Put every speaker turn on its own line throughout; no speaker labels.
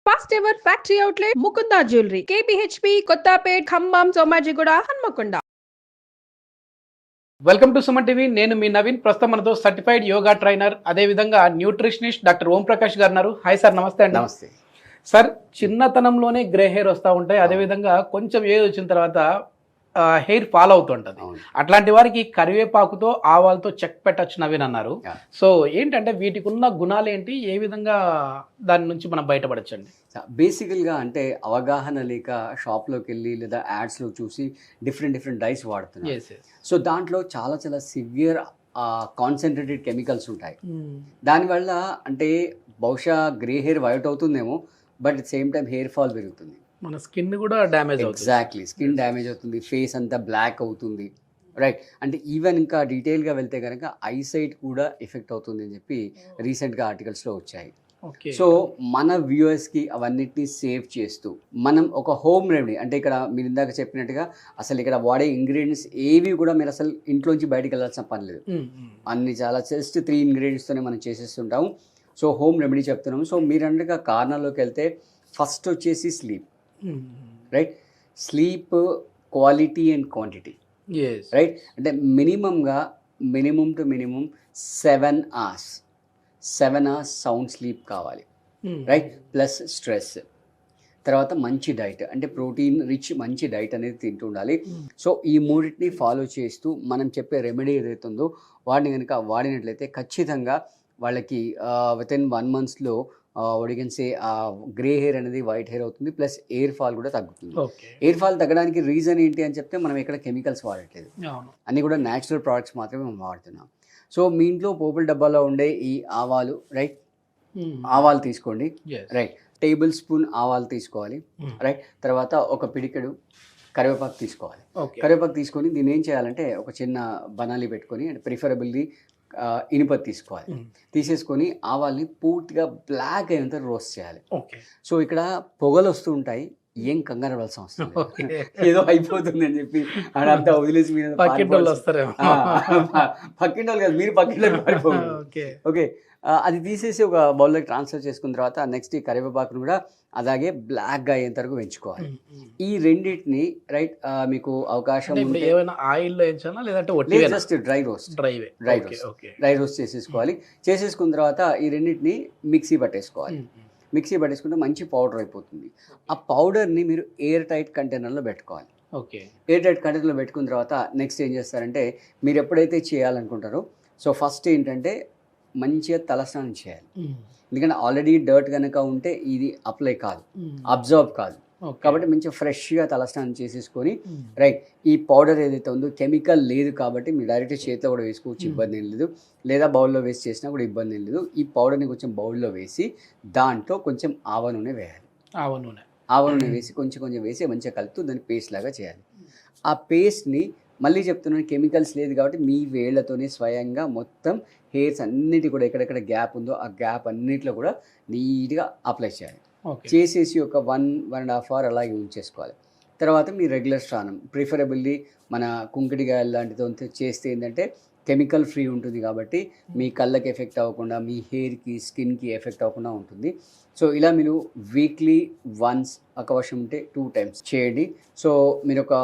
First ever factory outlet Mukunda jewellery KPHB Kothapet Khammam Somajiguda Hanamkonda.
Welcome to Suman TV. నేను మీ నవీన్. ప్రస్తుతం మనతో సర్టిఫైడ్ యోగా ట్రైనర్, అదేవిధంగా న్యూట్రిషనిస్ట్ డాక్టర్ ఓం ప్రకాష్ గారు ఉన్నారు. హాయ్ సార్, నమస్తే అండి.
నమస్తే
సార్, చిన్నతనంలోనే గ్రే హెయిర్ వస్తూ ఉంటాయి, అదేవిధంగా కొంచెం ఏజ్ వచ్చిన తర్వాత హెయిర్ ఫాల్ అవుతుంటుంది. అట్లాంటి వారికి కరివేపాకుతో ఆవాలతో చెక్ పెట్టచ్చు నవీన్ అన్నారు. సో ఏంటంటే వీటికి ఉన్న గుణాలు ఏంటి, ఏ విధంగా దాని నుంచి మనం బయటపడచ్చండి?
బేసికల్గా అంటే అవగాహన లేక షాప్లోకి వెళ్ళి లేదా యాడ్స్లో చూసి డిఫరెంట్ డైస్ వాడుతున్నారు. సో దాంట్లో చాలా చాలా సివియర్ కాన్సన్ట్రేటెడ్ కెమికల్స్ ఉంటాయి. దానివల్ల అంటే బహుశా గ్రే హెయిర్ వైట్ అవుతుందేమో, but at same time hair fall పెరుగుతుంది,
మన స్కిన్ కూడా డ్యామేజ్ అవుతుంది.
ఎగ్జాక్ట్లీ, స్కిన్ డ్యామేజ్ అవుతుంది, ఫేస్ అంతా బ్లాక్ అవుతుంది, రైట్. అంటే ఈవెన్ ఇంకా డీటెయిల్గా వెళ్తే కనుక ఐసైట్ కూడా ఎఫెక్ట్ అవుతుంది అని చెప్పి రీసెంట్గా ఆర్టికల్స్లో వచ్చాయి. సో మన వ్యూవర్స్కి అవన్నిటినీ సేవ్ చేస్తూ మనం ఒక హోమ్ రెమెడీ, అంటే ఇక్కడ మీరు ఇందాక చెప్పినట్టుగా అసలు ఇక్కడ వాడే ఇంగ్రీడియంట్స్ ఏవి కూడా మీరు అసలు ఇంట్లోంచి బయటికి వెళ్ళాల్సిన పని లేదు. అన్ని చాలా జస్ట్ 3 ఇంగ్రీడియంట్స్తోనే మనం చేసేస్తుంటాము. సో హోమ్ రెమెడీ చెప్తున్నాము. సో మీరు అన్నట్టుగా కారణంలోకి వెళ్తే ఫస్ట్ వచ్చేసి sleep, right. Sleep quality and quantity, right. అంటే minimum to minimum 7 hours sound sleep కావాలి, రైట్. ప్లస్ స్ట్రెస్, తర్వాత మంచి డైట్, అంటే ప్రోటీన్ రిచ్ మంచి డైట్ అనేది తింటూ ఉండాలి. సో ఈ మూడింటిని ఫాలో చేస్తూ మనం చెప్పే రెమెడీ ఏదైతే ఉందో వాటిని కనుక వాడినట్లయితే ఖచ్చితంగా వాళ్ళకి వితిన్ 1 monthలో ఒడిగన్సే గ్రే హెయిర్ అనేది వైట్ హెయిర్ అవుతుంది, ప్లస్ ఎయిర్ ఫాల్ కూడా తగ్గుతుంది. ఎయిర్ ఫాల్ తగ్గడానికి రీజన్ ఏంటి అని చెప్తే మనం ఎక్కడ కెమికల్స్ వాడట్లేదు, అన్నీ కూడా న్యాచురల్ ప్రోడక్ట్స్ మాత్రమే మనం వాడుతున్నాం. సో మీ ఇంట్లో పోపుల డబ్బాలో ఉండే ఈ ఆవాలు, రైట్, ఆవాలు తీసుకోండి, రైట్. టేబుల్ స్పూన్ ఆవాలు తీసుకోవాలి, రైట్. తర్వాత ఒక పిడికెడు కరివేపాకు తీసుకోవాలి. కరివేపాకు తీసుకొని దీన్ని ఏం చేయాలంటే ఒక చిన్న బనాలి పెట్టుకొని, అంటే ప్రిఫరబుల్లీ ఇనుపది తీసుకోవాలి. తీసేసుకొని ఆవాల్ని పూర్తిగా బ్లాక్ అయినంత రోస్ట్ చేయాలి. సో ఇక్కడ పొగలు వస్తూ ఉంటాయి, ఏం కంగారు పడాల్సిన అవసరం లేదు, ఏదో అయిపోతుంది అని చెప్పి అడంతా వదిలేసి మీద పక్కింటి వాళ్ళు కాదు, మీరు పక్కింటి పారిపోదు. ఓకే, అది తీసేసి ఒక బౌల్లోకి ట్రాన్స్ఫర్ చేసుకున్న తర్వాత నెక్స్ట్ ఈ కరివేపాకును కూడా అలాగే బ్లాక్గా అయ్యేంత వరకు పెంచుకోవాలి. ఈ రెండింటిని, రైట్, మీకు అవకాశం జస్ట్ డ్రై రోస్ట్ చేసేసుకోవాలి. చేసేసుకున్న తర్వాత ఈ రెండింటిని మిక్సీ పట్టేసుకోవాలి. మిక్సీ పట్టేసుకుంటే మంచి పౌడర్ అయిపోతుంది. ఆ పౌడర్ని మీరు ఎయిర్ టైట్ కంటైనర్లో పెట్టుకోవాలి. ఎయిర్ టైట్ కంటైనర్లో పెట్టుకున్న తర్వాత నెక్స్ట్ ఏం చేస్తారంటే, మీరు ఎప్పుడైతే చేయాలనుకుంటారో, సో ఫస్ట్ ఏంటంటే మంచిగా తలస్నానం చేయాలి. ఎందుకంటే ఆల్రెడీ డర్ట్ కనుక ఉంటే ఇది అప్లై కాదు, అబ్జర్వ్ కాదు. కాబట్టి మంచిగా ఫ్రెష్గా తలస్నానం చేసేసుకొని, రైట్, ఈ పౌడర్ ఏదైతే ఉందో కెమికల్ లేదు కాబట్టి మీరు డైరెక్ట్ చేతిలో కూడా వేసుకోవచ్చు, ఇబ్బంది ఏం లేదు. లేదా బౌల్లో వేసి చేసినా కూడా ఇబ్బంది ఏం లేదు. ఈ పౌడర్ని కొంచెం బౌల్లో వేసి దాంట్లో కొంచెం ఆవ నూనె వేయాలి. ఆవ నూనె వేసి కొంచెం వేసి మంచిగా కలుపుతూ దాన్ని పేస్ట్ లాగా చేయాలి. ఆ పేస్ట్ని మళ్ళీ చెప్తున్నాను, కెమికల్స్ లేదు కాబట్టి మీ వేళ్లతోనే స్వయంగా మొత్తం హెయిర్స్ అన్నిటి కూడా ఎక్కడెక్కడ గ్యాప్ ఉందో ఆ గ్యాప్ అన్నిటిలో కూడా నీట్గా అప్లై చేయాలి. చేసేసి ఒక 1.5 hours అలాగే ఉంచేసుకోవాలి. తర్వాత మీ రెగ్యులర్ స్నానం, ప్రిఫరబుల్లీ మన కుంకుడికాయలు లాంటితో చేస్తే ఏంటంటే కెమికల్ ఫ్రీ ఉంటుంది కాబట్టి మీ కళ్ళకి ఎఫెక్ట్ అవ్వకుండా, మీ హెయిర్కి స్కిన్కి ఎఫెక్ట్ అవ్వకుండా ఉంటుంది. సో ఇలా మీరు వీక్లీ వన్స్, అవకాశం ఉంటే 2 times చేయండి. సో మీరు ఒక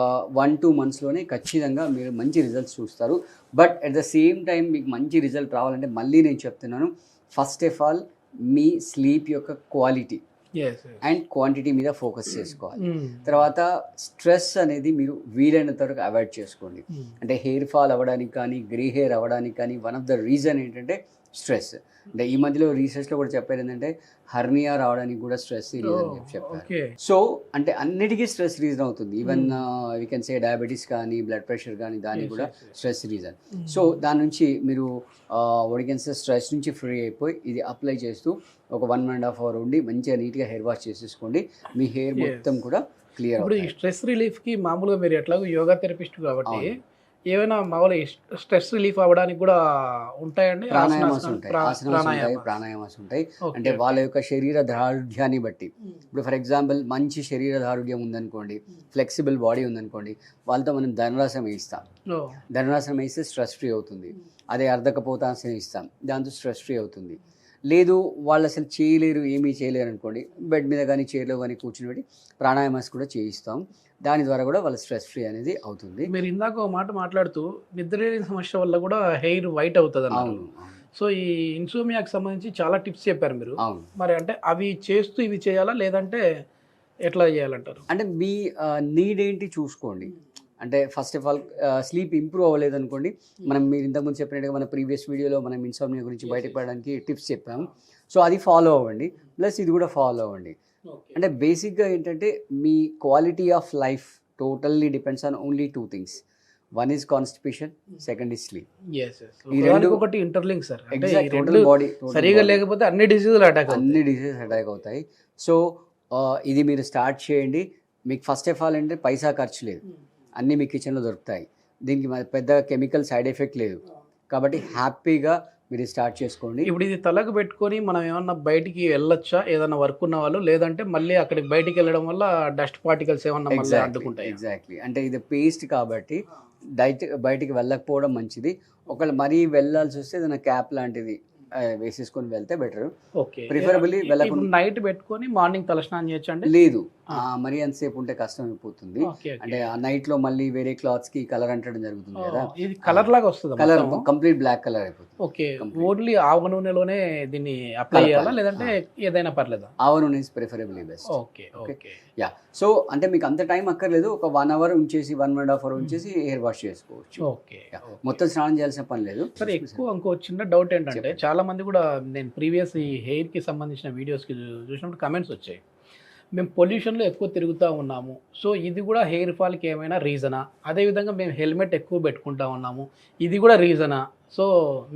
1-2 monthsలోనే ఖచ్చితంగా మీరు మంచి రిజల్ట్స్ చూస్తారు. But at the same time మీకు మంచి రిజల్ట్ రావాలంటే మళ్ళీ నేను చెప్తున్నాను, first of all me sleep యొక్క క్వాలిటీ అండ్ క్వాంటిటీ మీద ఫోకస్ చేసుకోవాలి. తర్వాత స్ట్రెస్ అనేది మీరు వీలైనంత వరకు అవాయిడ్ చేసుకోండి. అంటే హెయిర్ ఫాల్ అవ్వడానికి కానీ, గ్రే హెయిర్ అవ్వడానికి కానీ వన్ ఆఫ్ ద రీజన్ ఏంటంటే స్ట్రెస్. అంటే ఈ మధ్యలో రీసెర్చ్లో కూడా చెప్పారు ఏంటంటే హర్నియా రావడానికి కూడా స్ట్రెస్ రీజన్ చెప్పారు. సో అంటే అన్నిటికీ స్ట్రెస్ రీజన్ అవుతుంది. Even we can say diabetes కానీ, బ్లడ్ ప్రెషర్ కానీ, దానికి కూడా స్ట్రెస్ రీజన్. సో దాని నుంచి మీరు ఒడిగన్సే స్ట్రెస్ నుంచి ఫ్రీ అయిపోయి ఇది అప్లై చేస్తూ ఒక 1.5 hours ఉండి మంచిగా నీట్గా హెయిర్ వాష్ చేసేసుకోండి. మీ హెయిర్ మొత్తం కూడా క్లియర్.
ఇప్పుడు ఈ స్ట్రెస్ రిలీఫ్కి మామూలుగా మీరు ఎట్లాగో యోగా థెరపిస్ట్ కాబట్టి ఏమైనా మామూలుగా స్ట్రెస్ రిలీఫ్ అవ్వడానికి కూడా ఉంటాయండి?
ప్రాణాయామాస్ ఉంటాయి. అంటే వాళ్ళ యొక్క శరీర దారుఢ్యాన్ని బట్టి, ఇప్పుడు ఫర్ ఎగ్జాంపుల్ మంచి శరీర దారుఢ్యం ఉందనుకోండి, ఫ్లెక్సిబుల్ బాడీ ఉందనుకోండి, వాళ్ళతో మనం ధనురాసనం వేయిస్తాం. ధనురాసనం వేస్తే స్ట్రెస్ ఫ్రీ అవుతుంది. అదే అర్ధకపోతాసనం ఇస్తాం, దాంతో స్ట్రెస్ ఫ్రీ అవుతుంది. లేదు వాళ్ళు అసలు చేయలేరు, ఏమీ చేయలేరు అనుకోండి, బెడ్ మీద కానీ చైర్లో కానీ కూర్చుని పెట్టి ప్రాణాయామాస్ కూడా చేయిస్తాం. దాని ద్వారా కూడా వాళ్ళ స్ట్రెస్ ఫ్రీ అనేది అవుతుంది.
మీరు ఇందాక ఒక మాట మాట్లాడుతూ నిద్రలేని సమస్య వల్ల కూడా హెయిర్ వైట్ అవుతుంది అన్నారు. సో ఈ ఇన్సోమియాకి సంబంధించి చాలా టిప్స్ చెప్పారు మీరు. మరి అంటే అవి చేస్తూ ఇవి చేయాలా లేదంటే ఎట్లా చేయాలంటారు?
అంటే మీ నీడ్ ఏంటి చూసుకోండి. అంటే first of all sleep improve అవ్వలేదు అనుకోండి, మీరు ఇంతకుముందు చెప్పినట్టుగా మన ప్రీవియస్ వీడియోలో మనం ఇన్సోమ్నియా గురించి బయటపడడానికి టిప్స్ చెప్పాము. సో అది ఫాలో అవ్వండి, ప్లస్ ఇది కూడా ఫాలో అవ్వండి. అంటే బేసిక్గా ఏంటంటే మీ quality of life totally depends on only 2 things. One is constipation, second is sleep.
ఈ రెండు ఒకటి ఇంటర్లింక్ సార్.
టోటల్ బాడీ
సరిగా లేకపోతే అన్ని డిసీజులు
అటాక్ అవుతాయి. సో ఇది మీరు స్టార్ట్ చేయండి. మీకు ఫస్ట్ ఆఫ్ ఆల్ అంటే పైసా ఖర్చు లేదు, అన్నీ మీ కిచెన్లో దొరుకుతాయి. దీనికి పెద్ద కెమికల్ సైడ్ ఎఫెక్ట్ లేదు, కాబట్టి హ్యాపీగా మీరు స్టార్ట్ చేసుకోండి.
ఇప్పుడు ఇది తలకు పెట్టుకొని మనం ఏమన్నా బయటికి వెళ్ళొచ్చా ఏదైనా వర్క్ ఉన్న వాళ్ళు, లేదంటే మళ్ళీ అక్కడికి బయటికి వెళ్ళడం వల్ల డస్ట్ పార్టికల్స్ ఏమన్నా మళ్ళీ అడ్డుకుంటాయి?
ఎగ్జాక్ట్లీ, అంటే ఇది పేస్ట్ కాబట్టి బయటికి వెళ్ళకపోవడం మంచిది. ఒకవేళ మరీ వెళ్ళాల్సి వస్తే ఏదైనా క్యాప్ లాంటిది వేసేసుకొని వెళ్తే బెటర్. ప్రిఫరబుల్లీ వెళ్ళకుండా
నైట్ పెట్టుకొని మార్నింగ్ తలస్నానం చేయొచ్చు అంటే?
లేదు, మరీ అంతసేపు ఉంటే కష్టం అయిపోతుంది. అంటే ఆ నైట్ లో మళ్ళీ వేరే క్లాత్స్ కి కలర్ అంటడం జరుగుతుంది కదా,
ఇది కలర్ లాగా వస్తుంది,
కలర్ కంప్లీట్ బ్లాక్ కలర్ అయిపోతుంది.
ఓకే, ఓన్లీ ఆవ నూనెలోనే దీన్ని అప్లై చేయాలా లేదంటే ఏదైనా పర్లేదా?
ఆవ నూనె is preferably best.
Okay okay
yeah. So అంటే మీకు అంత టైం అక్కర్లేదు, ఒక 1 hour ఉంచేసి 1.5 hour ఉంచేసి హెయిర్ వాష్ చేసుకోవచ్చు.
ఓకే,
మొత్తం స్నానం చేయాల్సిన పని లేదు.
సరే, ఎక్కువ ఇంకో చిన్న డౌట్ ఏంటంటే చాలా మంది కూడా నేను ప్రీవియస్ ఈ హెయిర్ కి సంబంధించిన వీడియోస్కి చూసినప్పుడు కమెంట్స్ వచ్చాయి, మేము పొల్యూషన్లో ఎక్కువ తిరుగుతూ ఉన్నాము, సో ఇది కూడా హెయిర్ ఫాల్కి ఏమైనా రీజనా? అదేవిధంగా మేము హెల్మెట్ ఎక్కువ పెట్టుకుంటా ఉన్నాము, ఇది కూడా రీజనా? సో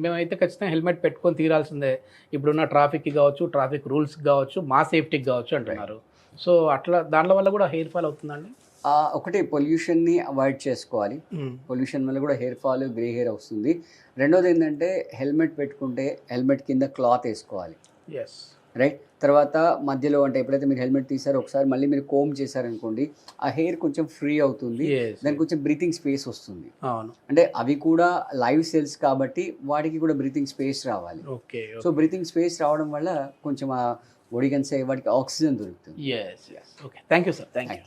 మేమైతే ఖచ్చితంగా హెల్మెట్ పెట్టుకొని తీరాల్సిందే, ఇప్పుడున్న ట్రాఫిక్కి కావచ్చు, ట్రాఫిక్ రూల్స్కి కావచ్చు, మా సేఫ్టీకి కావచ్చు అంటున్నారు. సో అట్లా దానిలో వల్ల కూడా హెయిర్ ఫాల్ అవుతుందండి?
ఒకటి పొల్యూషన్ని అవాయిడ్ చేసుకోవాలి. పొల్యూషన్ వల్ల కూడా హెయిర్ ఫాల్, గ్రే హెయిర్ వస్తుంది. రెండోది ఏంటంటే హెల్మెట్ పెట్టుకుంటే హెల్మెట్ కింద క్లాత్ వేసుకోవాలి, రైట్? తర్వాత మధ్యలో అంటే ఎప్పుడైతే మీరు హెల్మెట్ తీసారో ఒకసారి మళ్ళీ మీరు కోమ్ చేశారనుకోండి, ఆ హెయిర్ కొంచెం ఫ్రీ అవుతుంది, దానికి కొంచెం బ్రీతింగ్ స్పేస్ వస్తుంది. అంటే అవి కూడా లైవ్ సెల్స్ కాబట్టి వాటికి కూడా బ్రీతింగ్ స్పేస్ రావాలి. సో బ్రీతింగ్ స్పేస్ రావడం వల్ల కొంచెం ఆ ఒడిగన్సే వాటికి ఆక్సిజన్ దొరుకుతుంది.
Thank you sir. Thank you.